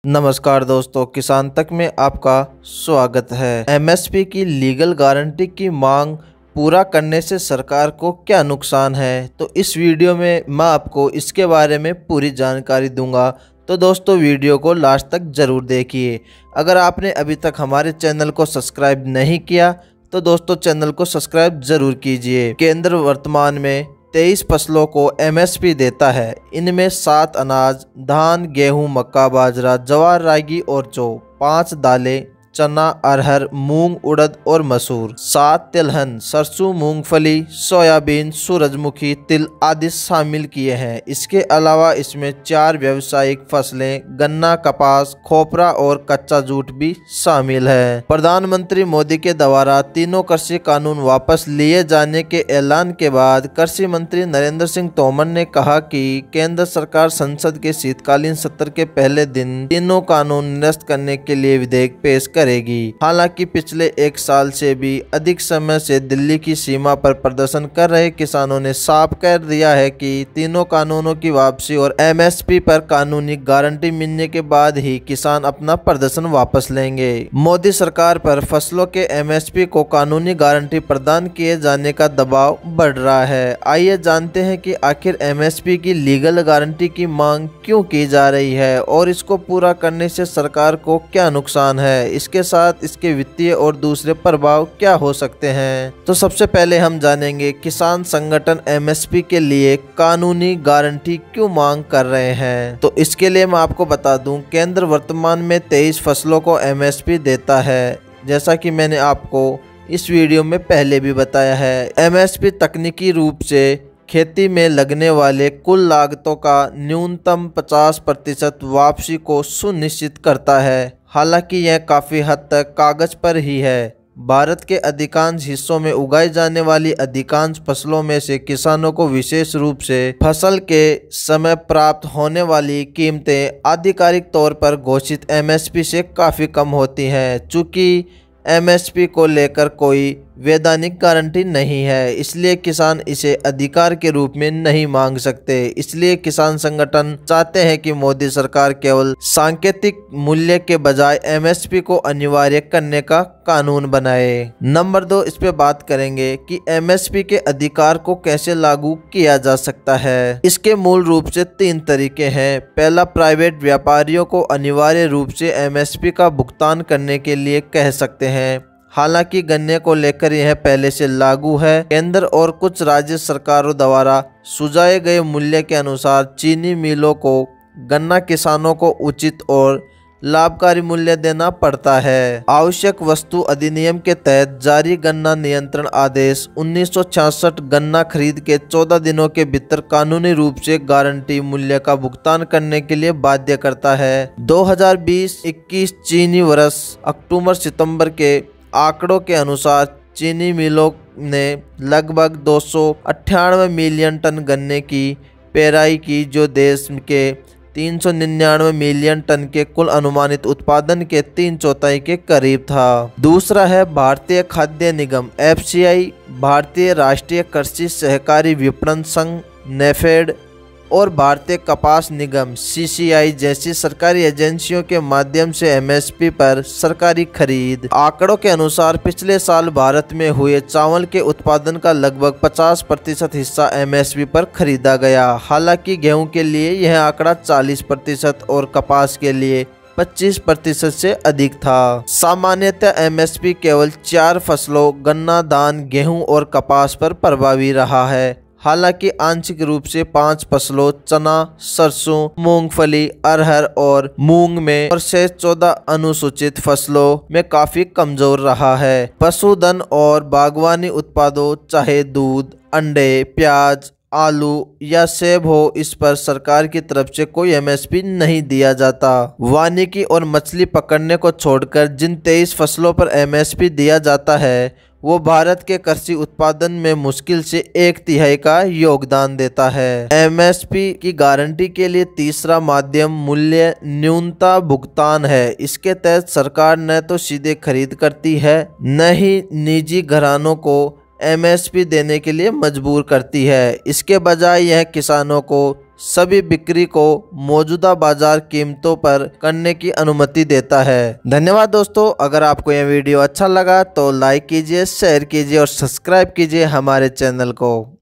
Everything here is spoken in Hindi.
नमस्कार दोस्तों, किसान तक में आपका स्वागत है। एमएसपी की लीगल गारंटी की मांग पूरा करने से सरकार को क्या नुकसान है, तो इस वीडियो में मैं आपको इसके बारे में पूरी जानकारी दूंगा। तो दोस्तों, वीडियो को लास्ट तक ज़रूर देखिए। अगर आपने अभी तक हमारे चैनल को सब्सक्राइब नहीं किया तो दोस्तों चैनल को सब्सक्राइब ज़रूर कीजिए। केंद्र वर्तमान में 23 फसलों को एमएसपी देता है। इनमें 7 अनाज, धान, गेहूं, मक्का, बाजरा, जवार, रागी और जौ, 5 दालें, चना, अरहर, मूंग, उड़द और मसूर, 7 तिलहन, सरसों, मूंगफली, सोयाबीन, सूरजमुखी, तिल आदि शामिल किए हैं। इसके अलावा इसमें 4 व्यावसायिक फसलें, गन्ना, कपास, खोपरा और कच्चा जूट भी शामिल है। प्रधानमंत्री मोदी के द्वारा तीनों कृषि कानून वापस लिए जाने के ऐलान के बाद कृषि मंत्री नरेंद्र सिंह तोमर ने कहा कि केंद्र सरकार संसद के शीतकालीन सत्र के पहले दिन तीनों कानून निरस्त करने के लिए विधेयक पेश करेगी। हालांकि पिछले 1 साल से भी अधिक समय से दिल्ली की सीमा पर प्रदर्शन कर रहे किसानों ने साफ कर दिया है कि तीनों कानूनों की वापसी और एमएसपी पर कानूनी गारंटी मिलने के बाद ही किसान अपना प्रदर्शन वापस लेंगे। मोदी सरकार पर फसलों के एमएसपी को कानूनी गारंटी प्रदान किए जाने का दबाव बढ़ रहा है। आइए जानते हैं कि आखिर एमएसपी की लीगल गारंटी की मांग क्यों की जा रही है और इसको पूरा करने से सरकार को क्या नुकसान है, इसके साथ इसके वित्तीय और दूसरे प्रभाव क्या हो सकते हैं। तो सबसे पहले हम जानेंगे किसान संगठन एमएसपी के लिए कानूनी गारंटी क्यों मांग कर रहे हैं। तो इसके लिए मैं आपको बता दूं, केंद्र वर्तमान में 23 फसलों को एमएसपी देता है, जैसा कि मैंने आपको इस वीडियो में पहले भी बताया है। एमएसपी तकनीकी रूप से खेती में लगने वाले कुल लागतों का न्यूनतम 50% वापसी को सुनिश्चित करता है। हालांकि यह काफ़ी हद तक कागज पर ही है। भारत के अधिकांश हिस्सों में उगाई जाने वाली अधिकांश फसलों में से किसानों को विशेष रूप से फसल के समय प्राप्त होने वाली कीमतें आधिकारिक तौर पर घोषित एमएसपी से काफ़ी कम होती हैं। चूँकि एमएसपी को लेकर कोई वैधानिक गारंटी नहीं है, इसलिए किसान इसे अधिकार के रूप में नहीं मांग सकते। इसलिए किसान संगठन चाहते हैं कि मोदी सरकार केवल सांकेतिक मूल्य के बजाय एमएसपी को अनिवार्य करने का कानून बनाए। नंबर 2, इस पे बात करेंगे कि एमएसपी के अधिकार को कैसे लागू किया जा सकता है। इसके मूल रूप से 3 तरीके हैं। पहला, प्राइवेट व्यापारियों को अनिवार्य रूप से एमएसपी का भुगतान करने के लिए कह सकते हैं। हालांकि गन्ने को लेकर यह पहले से लागू है। केंद्र और कुछ राज्य सरकारों द्वारा सुझाए गए मूल्य के अनुसार चीनी मिलों को गन्ना किसानों को उचित और लाभकारी मूल्य देना पड़ता है। आवश्यक वस्तु अधिनियम के तहत जारी गन्ना नियंत्रण आदेश 1966 गन्ना खरीद के 14 दिनों के भीतर कानूनी रूप से गारंटी मूल्य का भुगतान करने के लिए बाध्य करता है। 2020-21 चीनी वर्ष अक्टूबर सितंबर के आंकड़ों के अनुसार चीनी मिलों ने लगभग 298 मिलियन टन गन्ने की पेराई की, जो देश के 399 मिलियन टन के कुल अनुमानित उत्पादन के 3/4 के करीब था। दूसरा है भारतीय खाद्य निगम एफसीआई, भारतीय राष्ट्रीय कृषि सहकारी विपणन संघ नेफेड और भारतीय कपास निगम सीसीआई जैसी सरकारी एजेंसियों के माध्यम से एमएसपी पर सरकारी खरीद। आंकड़ों के अनुसार पिछले साल भारत में हुए चावल के उत्पादन का लगभग 50% हिस्सा एमएसपी पर खरीदा गया। हालांकि गेहूं के लिए यह आंकड़ा 40% और कपास के लिए 25% से अधिक था। सामान्यतः एमएसपी केवल 4 फसलों गन्ना, धान, गेहूं और कपास पर प्रभावी रहा है। हालांकि आंशिक रूप से 5 फसलों चना, सरसों, मूंगफली, अरहर और मूंग में और शेष 14 अनुसूचित फसलों में काफी कमजोर रहा है। पशुधन और बागवानी उत्पादों चाहे दूध, अंडे, प्याज, आलू या सेब हो, इस पर सरकार की तरफ से कोई एमएसपी नहीं दिया जाता। वानिकी और मछली पकड़ने को छोड़कर जिन 23 फसलों पर एमएसपी दिया जाता है वो भारत के कृषि उत्पादन में मुश्किल से 1/3 का योगदान देता है। एमएसपी की गारंटी के लिए तीसरा माध्यम मूल्य न्यूनता भुगतान है। इसके तहत सरकार न तो सीधे खरीद करती है, न ही निजी घरानों को एमएसपी देने के लिए मजबूर करती है। इसके बजाय यह किसानों को सभी बिक्री को मौजूदा बाजार कीमतों पर करने की अनुमति देता है। धन्यवाद दोस्तों, अगर आपको यह वीडियो अच्छा लगा तो लाइक कीजिए, शेयर कीजिए और सब्सक्राइब कीजिए हमारे चैनल को।